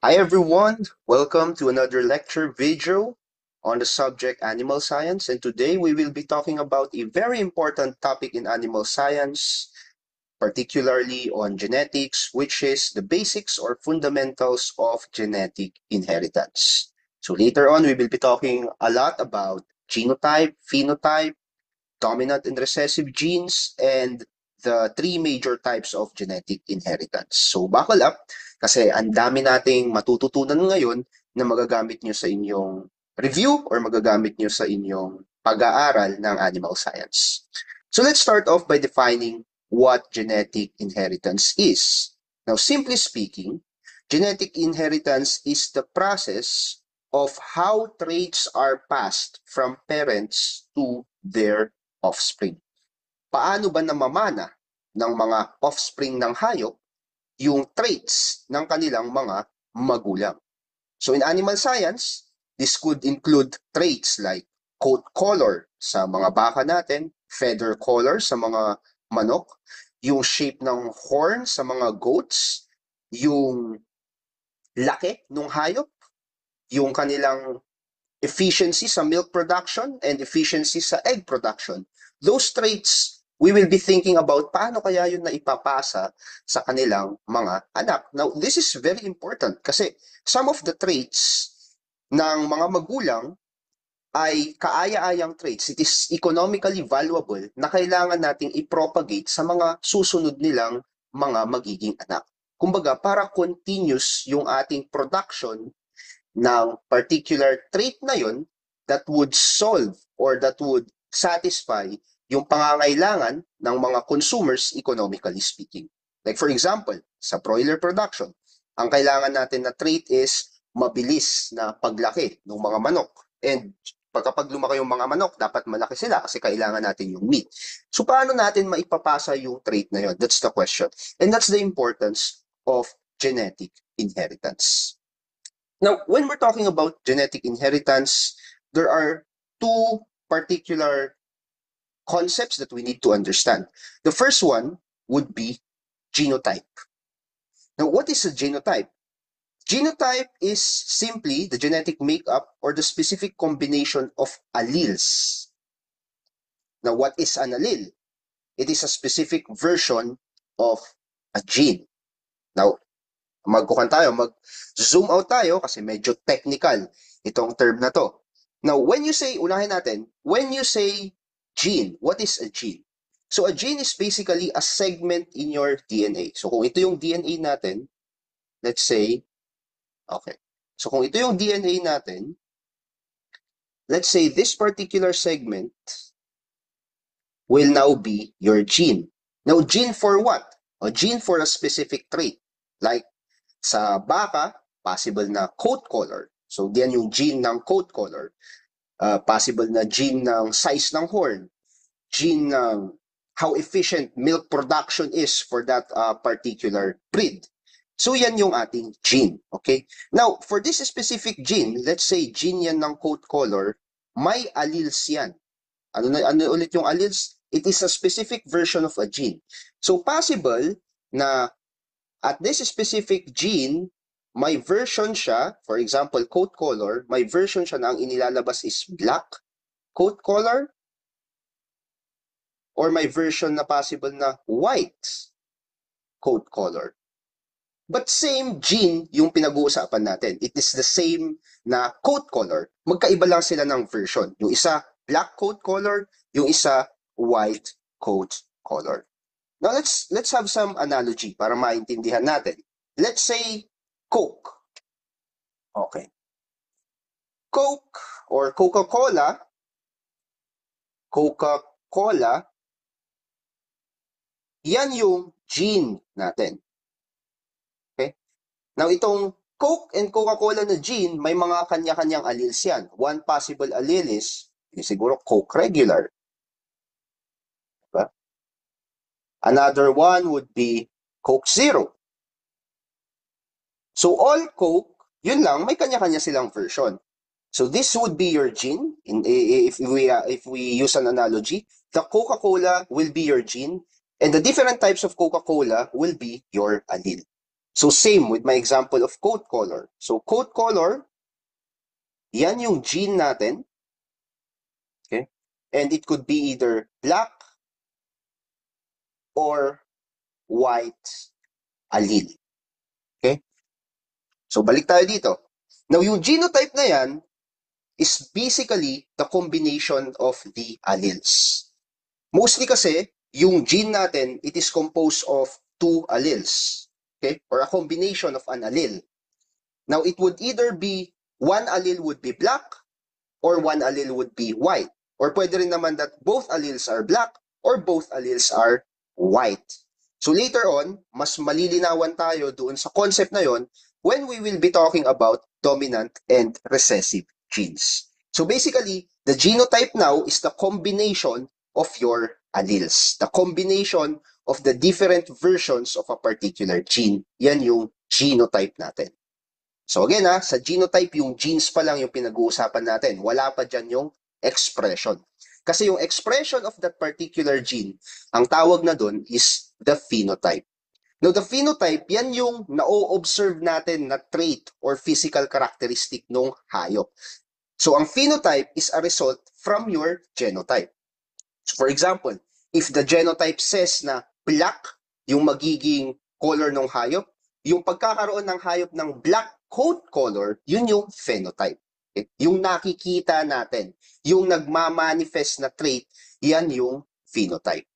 Hi everyone, welcome to another lecture video on the subject animal science, and today we will be talking about a very important topic in animal science, particularly on genetics, which is the basics or fundamentals of genetic inheritance. So later on, we will be talking a lot about genotype, phenotype, dominant and recessive genes, and the three major types of genetic inheritance. So buckle up kasi ang dami nating matututunan ngayon na magagamit nyo sa inyong review or magagamit nyo sa inyong pag-aaral ng animal science. So let's start off by defining what genetic inheritance is. Now, simply speaking, genetic inheritance is the process of how traits are passed from parents to their offspring. Paano ba namamana ng mga offspring ng hayop yung traits ng kanilang mga magulang? So in animal science, this could include traits like coat color sa mga baka natin, feather color sa mga manok, yung shape ng horn sa mga goats, yung laki ng hayop, yung kanilang efficiency sa milk production and efficiency sa egg production. Those traits, we will be thinking about paano kaya yun na ipapasa sa kanilang mga anak. Now, this is very important kasi some of the traits ng mga magulang ay kaaya-ayang traits. It is economically valuable na kailangan nating i-propagate sa mga susunod nilang mga magiging anak. Kumbaga, para continuous yung ating production ng particular trait na yun that would solve or that would satisfy yung pangangailangan ng mga consumers economically speaking. Like for example, sa broiler production, ang kailangan natin na trait is mabilis na paglaki ng mga manok. And pagkapag lumaki yung mga manok, dapat malaki sila kasi kailangan natin yung meat. So paano natin maipapasa yung trait na yun? That's the question. And that's the importance of genetic inheritance. Now, when we're talking about genetic inheritance, there are two particular concepts that we need to understand. The first one would be genotype. Now, what is a genotype? Genotype is simply the genetic makeup or the specific combination of alleles. Now, what is an allele? It is a specific version of a gene. Now, mag-zoom out tayo kasi medyo technical itong term na to. Now, unahin natin, when you say gene, what is a gene? So, a gene is basically a segment in your DNA. So, kung ito yung DNA natin, let's say, okay. So, kung ito yung DNA natin, let's say this particular segment will now be your gene. Now, gene for what? A gene for a specific trait. Like, sa baka, possible na coat color. So, diyan yung gene ng coat color. Possible na gene ng size ng horn. Gene ng how efficient milk production is for that particular breed. So, yan yung ating gene. Okay? Now, for this specific gene, let's say gene yan ng coat color, may alleles yan. Ano ulit yung alleles? It is a specific version of a gene. So, possible na at this specific gene, may version siya, for example, coat color, may version siya na ang inilalabas is black coat color, or may version na possible na white coat color. But same gene yung pinag-uusapan natin. It is the same na coat color. Magkaiba lang sila ng version. Yung isa, black coat color, yung isa, white coat color. Now, let's have some analogy para maintindihan natin. Let's say Coke. Okay. Coke or Coca-Cola, yan yung gene natin. Okay? Now, itong Coke and Coca-Cola na gene, may mga kanya-kanyang alleles yan. One possible allele is siguro Coke regular. Diba? Another one would be Coke Zero. So all Coke, yun lang, may kanya-kanya silang version. So this would be your gene. If we use an analogy, the Coca-Cola will be your gene, and the different types of Coca-Cola will be your allele. So same with my example of coat color. So coat color, yan yung gene natin. Okay? And it could be either black or white allele. Okay? So balik tayo dito. Now yung genotype na yan is basically the combination of the alleles. Mostly kasi, yung gene natin, it is composed of two alleles. Okay? Or a combination of an allele. Now, it would either be, one allele would be black, or one allele would be white. Or pwede rin naman that both alleles are black, or both alleles are white. So later on, mas malilinawan tayo doon sa concept na yon when we will be talking about dominant and recessive genes. So basically, the genotype now is the combination of your alleles. The combination of the different versions of a particular gene. Yan yung genotype natin. So again sa genotype, yung genes pa lang yung pinag-uusapan natin. Wala pa dyan yung expression. Kasi yung expression of that particular gene, ang tawag na dun is the phenotype. Now, the phenotype, yan yung na-observe natin na trait or physical characteristic ng hayop. So, ang phenotype is a result from your genotype. So, for example, if the genotype says na black yung magiging color ng hayop, yung pagkakaroon ng hayop ng black coat color, yun yung phenotype. Okay? Yung nakikita natin, yung nagmamanifest na trait, yan yung phenotype.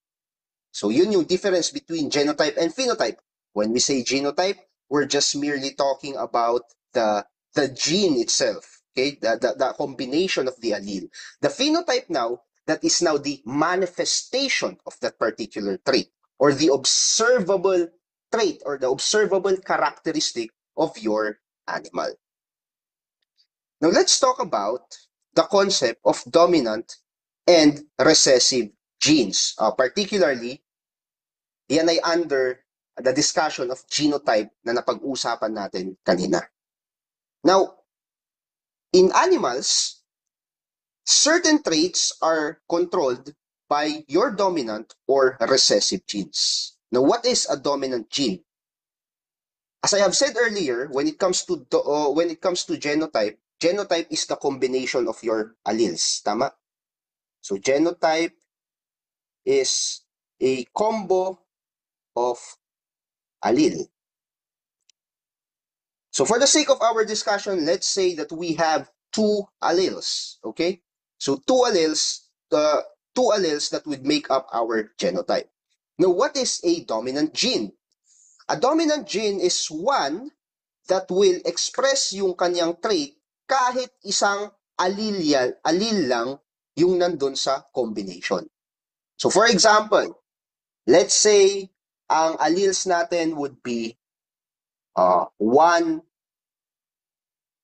So yun yung difference between genotype and phenotype. When we say genotype, we're just merely talking about the gene itself, okay? The combination of the allele. The phenotype now, that is now the manifestation of that particular trait or the observable trait or the observable characteristic of your animal. Now let's talk about the concept of dominant and recessive genes. Particularly, yan ay under the discussion of genotype na napag-usapan natin kanina. Now, in animals, certain traits are controlled by your dominant or recessive genes. Now, what is a dominant gene? As I have said earlier, when it comes to genotype, genotype is the combination of your alleles, tama? So genotype is a combo of allele. So for the sake of our discussion, let's say that we have two alleles, okay? So two alleles that would make up our genotype. Now, what is a dominant gene? A dominant gene is one that will express yung kanyang trait kahit isang allele lang yung nandun sa combination. So for example, let's say ang alleles natin would be one.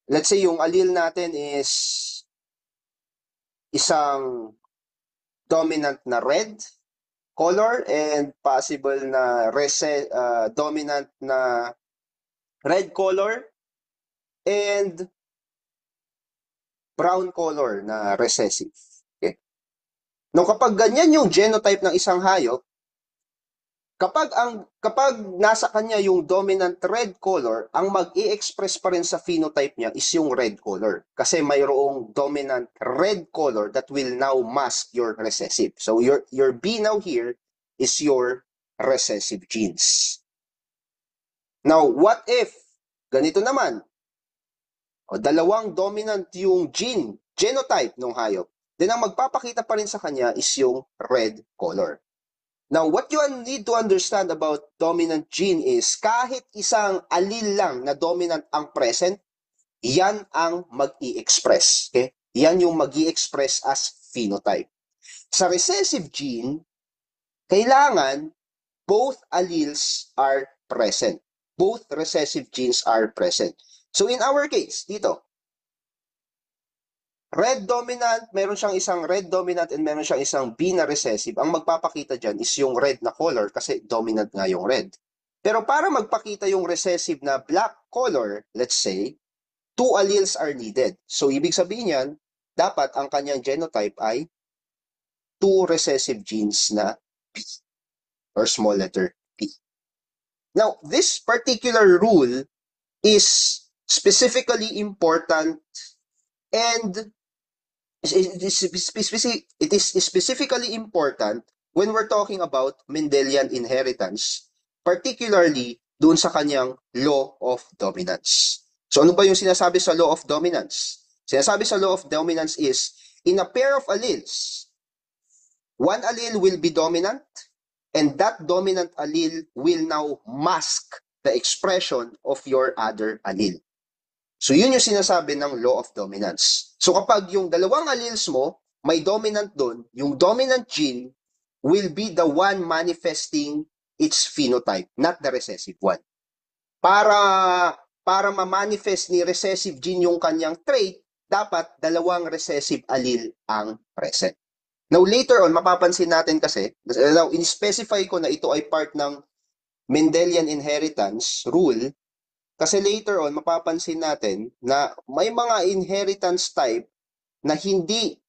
Let's say yung allele natin is isang dominant na red color and possible na dominant na red color and brown color na recessive. Okay? No, kapag ganyan yung genotype ng isang hayop, kapag nasa kanya yung dominant red color, ang mag-i-express pa rin sa phenotype niya is yung red color. Kasi mayroong dominant red color that will now mask your recessive. So your B now here is your recessive genes. Now, what if ganito naman? Dalawang dominant yung genotype ng hayop. Then ang magpapakita pa rin sa kanya is yung red color. Now, what you need to understand about dominant gene is kahit isang allele lang na dominant ang present, yan ang mag-i-express. Okay? Yan yung mag-i-express as phenotype. Sa recessive gene, kailangan both alleles are present. Both recessive genes are present. So in our case, dito, red dominant, meron siyang isang red dominant and meron siyang isang B na recessive. Ang magpapakita dyan is yung red na color kasi dominant nga yung red. Pero para magpakita yung recessive na black color, let's say, two alleles are needed. So ibig sabihin yan, dapat ang kanyang genotype ay two recessive genes na P or small letter P. Now, this particular rule is specifically important, and it is specifically important when we're talking about Mendelian inheritance, particularly doon sa kanyang law of dominance. So ano ba yung sinasabi sa law of dominance? Sinasabi sa law of dominance is, in a pair of alleles, one allele will be dominant, and that dominant allele will now mask the expression of your other allele. So yun yung sinasabi ng law of dominance. So kapag yung dalawang alleles mo, may dominant doon, yung dominant gene will be the one manifesting its phenotype, not the recessive one. Para ma-manifest ni recessive gene yung kanyang trait, dapat dalawang recessive allele ang present. Now later on, mapapansin natin kasi, now in-specify ko na ito ay part ng Mendelian inheritance rule, kasi later on, mapapansin natin na may mga inheritance type na hindi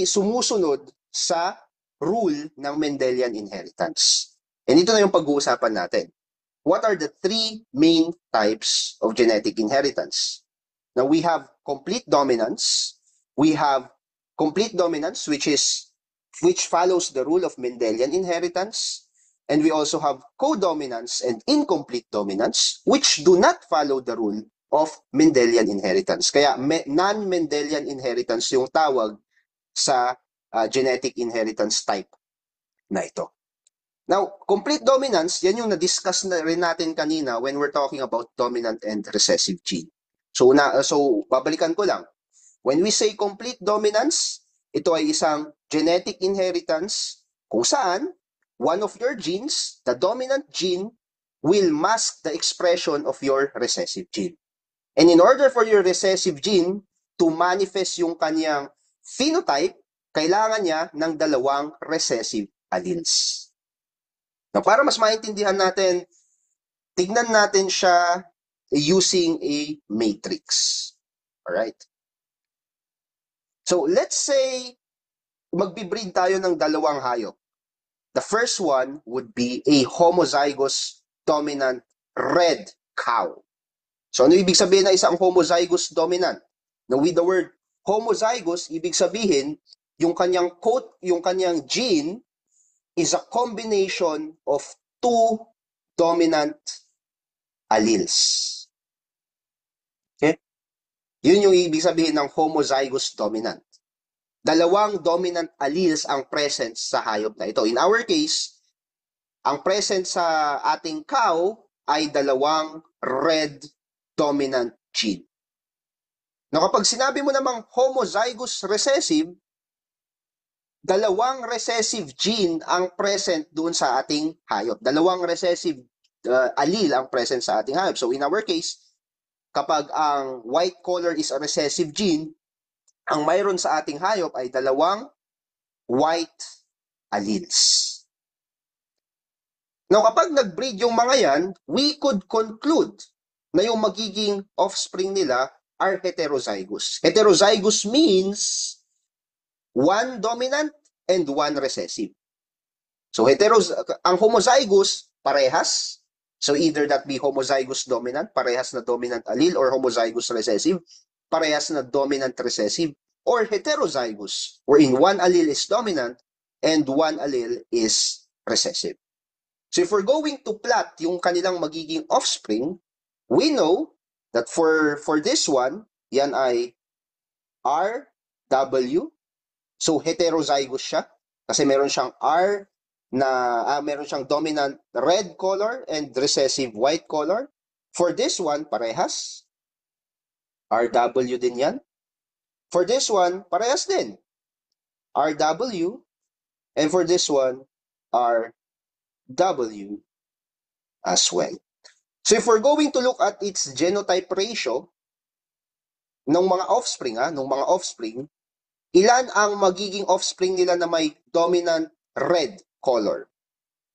sumusunod sa rule ng Mendelian inheritance. And ito na yung pag-uusapan natin. What are the three main types of genetic inheritance? Now, we have complete dominance. We have complete dominance, which follows the rule of Mendelian inheritance. And we also have codominance and incomplete dominance, which do not follow the rule of Mendelian inheritance. Kaya non-Mendelian inheritance yung tawag sa genetic inheritance type na ito. Now, complete dominance, yan yung na-discuss na rin natin kanina when we're talking about dominant and recessive gene. So babalikan ko lang. When we say complete dominance, ito ay isang genetic inheritance kung saan one of your genes, the dominant gene, will mask the expression of your recessive gene. And in order for your recessive gene to manifest yung kanyang phenotype, kailangan niya ng dalawang recessive alleles. Now, para mas maintindihan natin, tignan natin siya using a matrix. Alright? So, let's say, magbi-breed tayo ng dalawang hayop. The first one would be a homozygous dominant red cow. So, ano ibig sabihin na isang homozygous dominant? Now, with the word homozygous, ibig sabihin, yung kanyang gene is a combination of two dominant alleles. Okay? Yun yung ibig sabihin ng homozygous dominant. Dalawang dominant alleles ang present sa hayop na ito. In our case, ang present sa ating cow ay dalawang red dominant gene. Now, kapag sinabi mo namang homozygous recessive, dalawang recessive gene ang present doon sa ating hayop. Dalawang recessive allele ang present sa ating hayop. So in our case, kapag ang white color is a recessive gene, ang mayroon sa ating hayop ay dalawang white alleles. Now kapag nag-breed yung mga yan, we could conclude na yung magiging offspring nila are heterozygous. Heterozygous means one dominant and one recessive. So ang homozygous, parehas. So either that be homozygous dominant, parehas na dominant allele, or homozygous recessive, parehas na dominant recessive, or heterozygous, wherein one allele is dominant and one allele is recessive. So if we're going to plot yung kanilang magiging offspring, we know that for this one, yan ay RW. So heterozygous siya kasi meron siyang meron siyang dominant red color and recessive white color. For this one, parehas. RW din yan. For this one, parehas din. RW. And for this one, RW as well. So if we're going to look at its genotype ratio ng mga offspring, ilan ang magiging offspring nila na may dominant red color?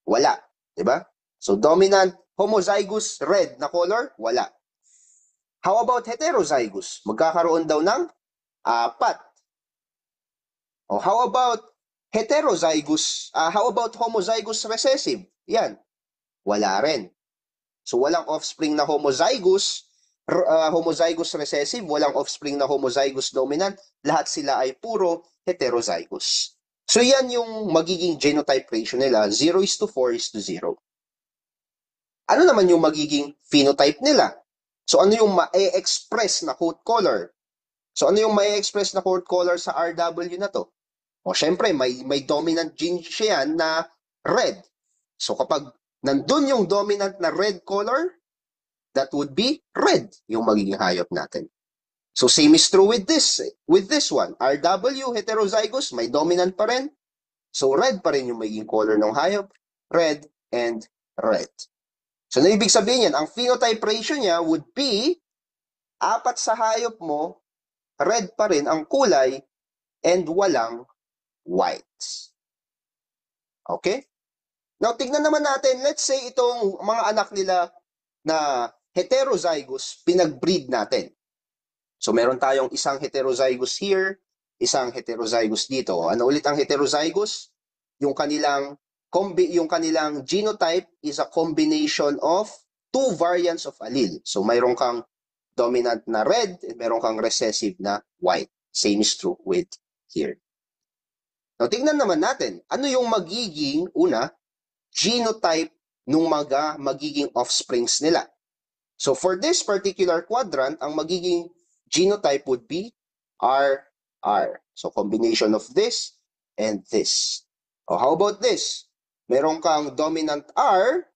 Wala, di ba? So dominant homozygous red na color, wala. How about heterozygous? Magkakaroon daw ng 4. O how about heterozygous? How about homozygous recessive? Yan. Wala rin. So walang offspring na homozygous recessive, walang offspring na homozygous dominant, lahat sila ay puro heterozygous. So yan yung magiging genotype ratio nila, 0:4:0. Ano naman yung magiging phenotype nila? So ano yung ma-express na coat color? So ano yung ma-express na coat color sa RW na to? O syempre, may dominant gene siya yan na red. So kapag nandun yung dominant na red color, that would be red yung magiging hayop natin. So same is true with this one. RW heterozygous, may dominant pa rin. So red pa rin yung magiging color ng hayop, red and red. So na ibig sabihin yan, ang phenotype ratio niya would be 4 sa hayop mo, red pa rin ang kulay and walang whites. Okay? Now tignan naman natin, let's say itong mga anak nila na heterozygous, pinag-breed natin. So meron tayong isang heterozygous here, isang heterozygous dito. Ano ulit ang heterozygous? Yung kanilang genotype is a combination of two variants of allele. So mayroon kang dominant na red and mayroon kang recessive na white. Same is true with here. Now tingnan naman natin, ano yung magiging genotype ng magiging offsprings nila. So for this particular quadrant, ang magiging genotype would be RR. So combination of this and this. Oh, how about this? Meron kang dominant R,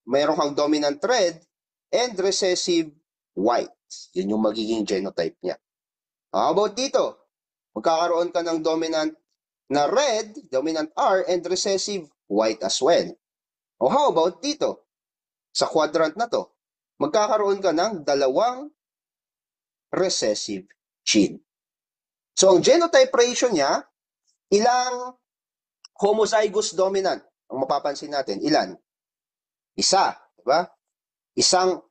meron kang dominant red, and recessive white. Yun yung magiging genotype niya. How about dito? Magkakaroon ka ng dominant na red, dominant R, and recessive white as well. O how about dito? Sa quadrant na to, magkakaroon ka ng dalawang recessive gene. So ang genotype ratio niya, ilang homozygous dominant ang mapapansin natin? Ilan? Isa, di ba? Isang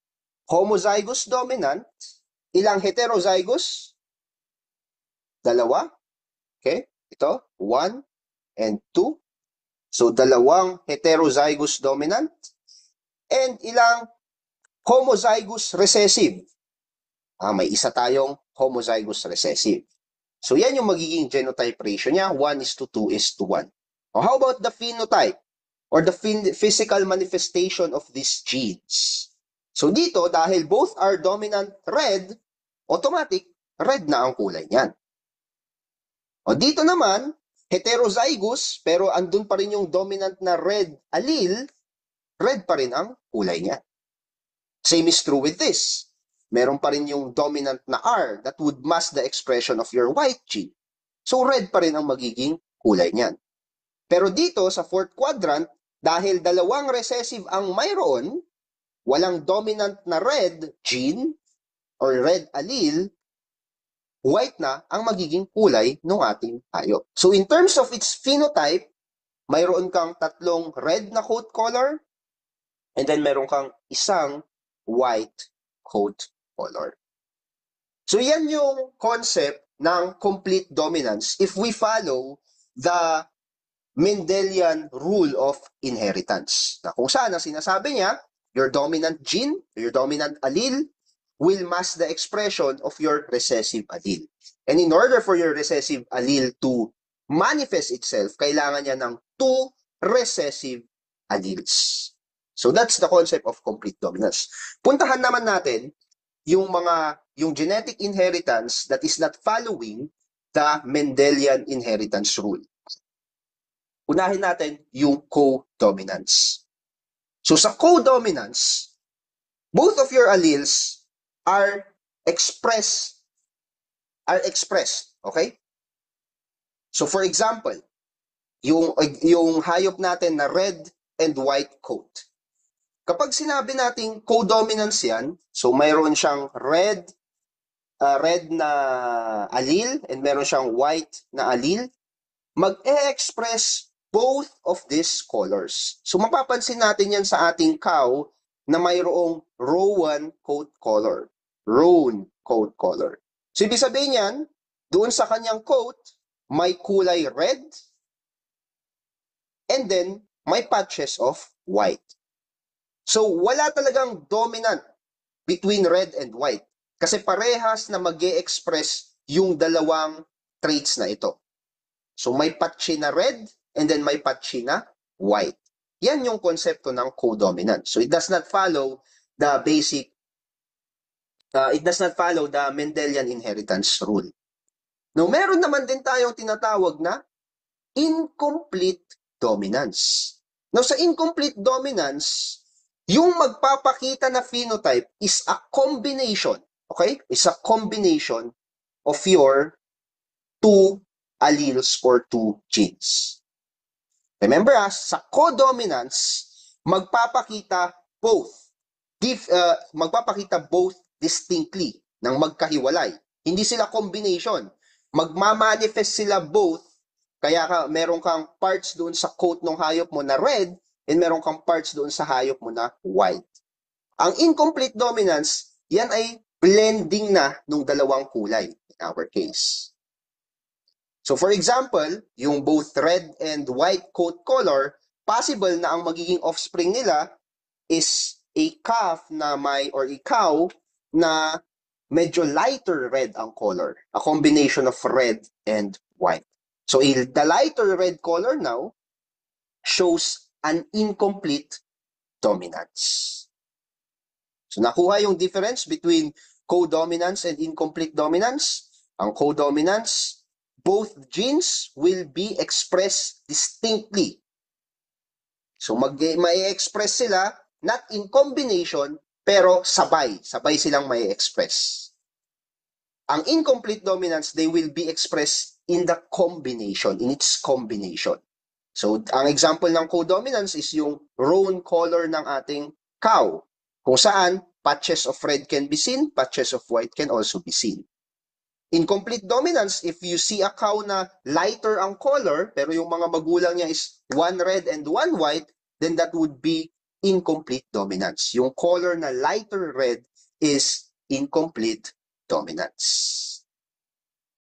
homozygous dominant, ilang heterozygous? Dalawa. Okay? Ito, 1 and 2. So dalawang heterozygous dominant and ilang homozygous recessive. May isa tayong homozygous recessive. So yan yung magiging genotype ratio niya, 1:2:1. How about the phenotype or the physical manifestation of these genes? So dito, dahil both are dominant red, automatic, red na ang kulay niyan. O dito naman, heterozygous, pero andun pa rin yung dominant na red allele, red pa rin ang kulay niya. Same is true with this. Meron pa rin yung dominant na R that would mask the expression of your white gene. So red pa rin ang magiging kulay niyan. Pero dito sa fourth quadrant, dahil dalawang recessive ang mayroon, walang dominant na red gene or red allele, white na ang magiging kulay ng ating hayop. So in terms of its phenotype, mayroon kang tatlong red na coat color and then mayroon kang isang white coat color. So yan yung concept ng complete dominance if we follow the Mendelian rule of inheritance. Na kung saan ang sinasabi niya, your dominant gene, your dominant allele will mask the expression of your recessive allele. And in order for your recessive allele to manifest itself, kailangan niya ng two recessive alleles. So that's the concept of complete dominance. Puntahan naman natin yung genetic inheritance that is not following the Mendelian inheritance rule. Unahin natin yung co-dominance. So sa co-dominance, both of your alleles are expressed, okay? So for example, yung hayop natin na red and white coat. Kapag sinabi nating co-dominance yan, so mayroon siyang red na allele and mayroon siyang white na allele, mag-e-express both of these colors. So mapapansin natin yan sa ating cow na mayroong rowan coat color. Roan coat color. So ibig sabihin yan, doon sa kanyang coat, may kulay red and then may patches of white. So, wala talagang dominant between red and white. Kasi parehas na mag-e-express yung dalawang traits na ito. So, may patchy na red and then may patchy na white. Yan yung konsepto ng codominant. So, it does not follow the Mendelian inheritance rule. Now, meron naman din tayong tinatawag na incomplete dominance. Now, sa incomplete dominance, yung magpapakita na phenotype is a combination, okay? Is a combination of your two alleles or two genes. Remember, sa codominance, magpapakita both distinctly ng magkahiwalay. Hindi sila combination. Magmamanifest sila both. Kaya meron kang parts doon sa coat ng hayop mo na red and meron kang parts doon sa hayop mo na white. Ang incomplete dominance, yan ay blending na ng dalawang kulay in our case. So for example, yung both red and white coat color, possible na ang magiging offspring nila is a calf na or a cow na medyo lighter red ang color. A combination of red and white. So the lighter red color now shows an incomplete dominance. So nakuha yung difference between codominance and incomplete dominance. Ang codominance, both genes will be expressed distinctly. So may-express sila, not in combination, pero sabay silang may-express. Ang incomplete dominance, they will be expressed in the combination, in its combination. So, ang example ng codominance is yung roan color ng ating cow, kung saan patches of red can be seen, patches of white can also be seen. Incomplete dominance, if you see a cow na lighter ang color, pero yung mga magulang niya is one red and one white, then that would be incomplete dominance. Yung color na lighter red is incomplete dominance.